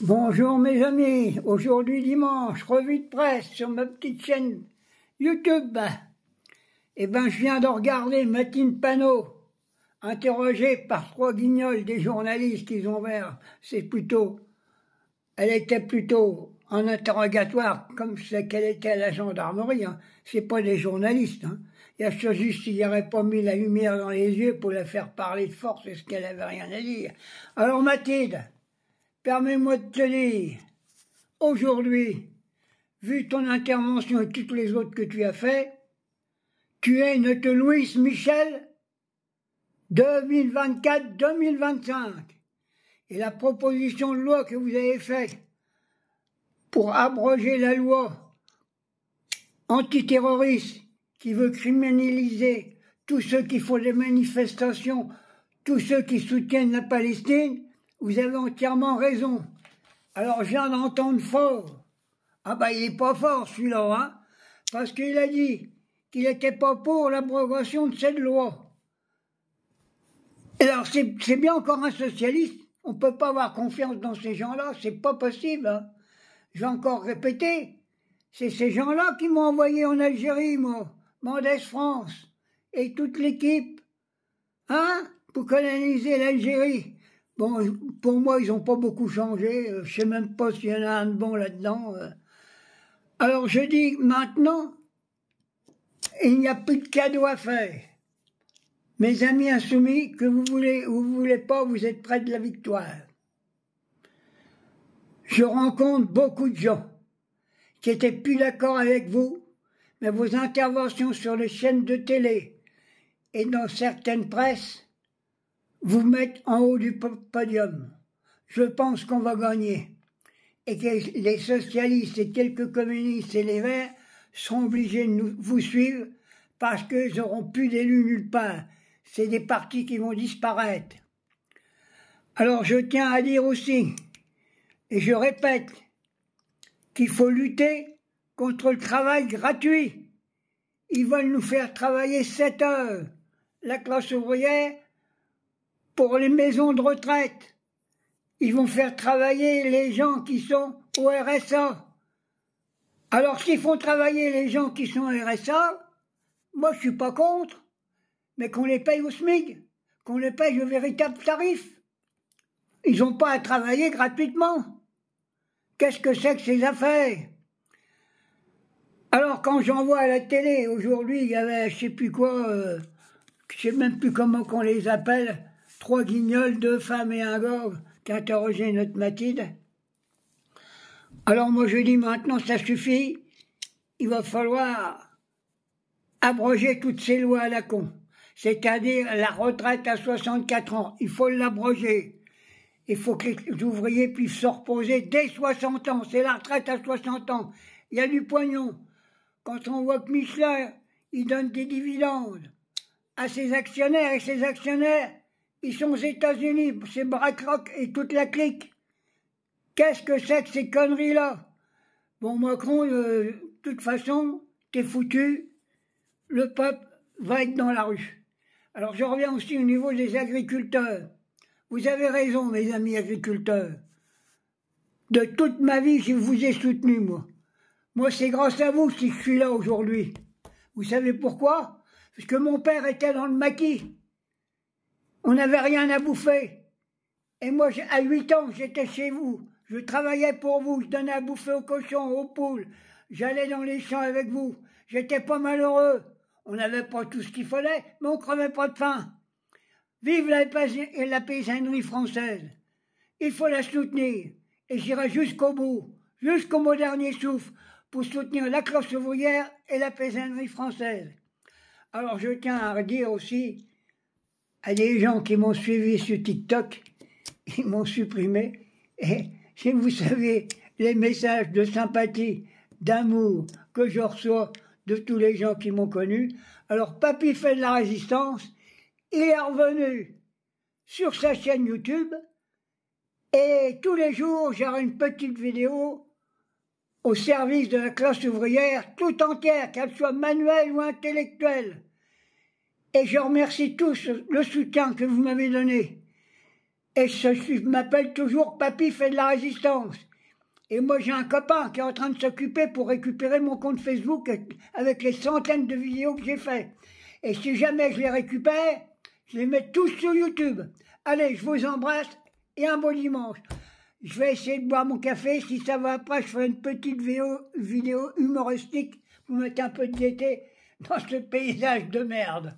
Bonjour mes amis, aujourd'hui dimanche, revue de presse sur ma petite chaîne YouTube. Je viens de regarder Mathilde Panot, interrogée par 3 guignols des journalistes qu'ils ont ouvert. Elle était plutôt en interrogatoire, comme c'est qu'elle était à la gendarmerie. C'est pas des journalistes. Il y a juste s'il n'y aurait pas mis la lumière dans les yeux pour la faire parler de force, est-ce qu'elle avait rien à dire. Alors Mathilde, permets-moi de te dire, aujourd'hui, vu ton intervention et toutes les autres que tu as fait, tu es notre Louis Michel 2024-2025. Et la proposition de loi que vous avez faite pour abroger la loi antiterroriste qui veut criminaliser tous ceux qui font des manifestations, tous ceux qui soutiennent la Palestine, vous avez entièrement raison. Alors je viens d'entendre fort. Il est pas fort celui-là, parce qu'il a dit qu'il n'était pas pour l'abrogation de cette loi. Alors c'est bien encore un socialiste. On ne peut pas avoir confiance dans ces gens-là, c'est pas possible. Je vais encore répéter. C'est ces gens-là qui m'ont envoyé en Algérie, moi, Mendès France, et toute l'équipe, pour coloniser l'Algérie. Bon, pour moi, ils n'ont pas beaucoup changé. Je sais même pas s'il y en a un de bon là-dedans. Alors je dis maintenant, il n'y a plus de cadeau à faire. Mes amis insoumis, que vous voulez ou vous voulez pas, vous êtes près de la victoire. Je rencontre beaucoup de gens qui étaient plus d'accord avec vous, mais vos interventions sur les chaînes de télé et dans certaines presses vous mettent en haut du podium. Je pense qu'on va gagner et que les socialistes et quelques communistes et les Verts seront obligés de vous suivre parce qu'ils n'auront plus d'élus nulle part. C'est des partis qui vont disparaître. Alors je tiens à dire aussi, et je répète, qu'il faut lutter contre le travail gratuit. Ils veulent nous faire travailler 7 heures, la classe ouvrière, pour les maisons de retraite. Ils vont faire travailler les gens qui sont au RSA. Alors s'ils font travailler les gens qui sont au RSA, moi je suis pas contre, mais qu'on les paye au SMIC, qu'on les paye au véritable tarif. Ils n'ont pas à travailler gratuitement. Qu'est-ce que c'est que ces affaires? Alors quand j'en vois à la télé, aujourd'hui, il y avait je sais plus quoi, je sais même plus comment qu'on les appelle, 3 guignols, 2 femmes et un gars qui interrogeaient notre Mathilde. Alors moi je dis maintenant ça suffit, il va falloir abroger toutes ces lois à la con. C'est-à-dire la retraite à 64 ans, il faut l'abroger. Il faut que les ouvriers puissent se reposer dès 60 ans, c'est la retraite à 60 ans. Il y a du pognon. Quand on voit que Michelin, il donne des dividendes à ses actionnaires, et ses actionnaires, ils sont aux États-Unis, c'est BlackRock et toute la clique. Qu'est-ce que c'est que ces conneries-là? Bon, Macron, de toute façon, t'es foutu, le peuple va être dans la rue. Alors je reviens aussi au niveau des agriculteurs. Vous avez raison, mes amis agriculteurs. De toute ma vie, je vous ai soutenu, moi. Moi, c'est grâce à vous si je suis là aujourd'hui. Vous savez pourquoi? Parce que mon père était dans le maquis. On n'avait rien à bouffer. Et moi, à 8 ans, j'étais chez vous. Je travaillais pour vous. Je donnais à bouffer aux cochons, aux poules. J'allais dans les champs avec vous. J'étais pas malheureux. On n'avait pas tout ce qu'il fallait, mais on crevait pas de faim. Vive la paysannerie française. Il faut la soutenir. Et j'irai jusqu'au bout, jusqu'au mot dernier souffle, pour soutenir la classe ouvrière et la paysannerie française. Alors je tiens à dire aussi à des gens qui m'ont suivi sur TikTok, ils m'ont supprimé, et si vous savez les messages de sympathie, d'amour que je reçois de tous les gens qui m'ont connu, alors Papy fait de la résistance, il est revenu sur sa chaîne YouTube, et tous les jours j'aurai une petite vidéo au service de la classe ouvrière tout entière, qu'elle soit manuelle ou intellectuelle. Et je remercie tous le soutien que vous m'avez donné. Et je m'appelle toujours Papy fait de la résistance. Et moi j'ai un copain qui est en train de s'occuper pour récupérer mon compte Facebook avec les centaines de vidéos que j'ai fait. Et si jamais je les récupère, je les mets tous sur YouTube. Allez, je vous embrasse et un bon dimanche. Je vais essayer de boire mon café. Si ça va pas, je ferai une petite vidéo humoristique pour mettre un peu de gaieté dans ce paysage de merde.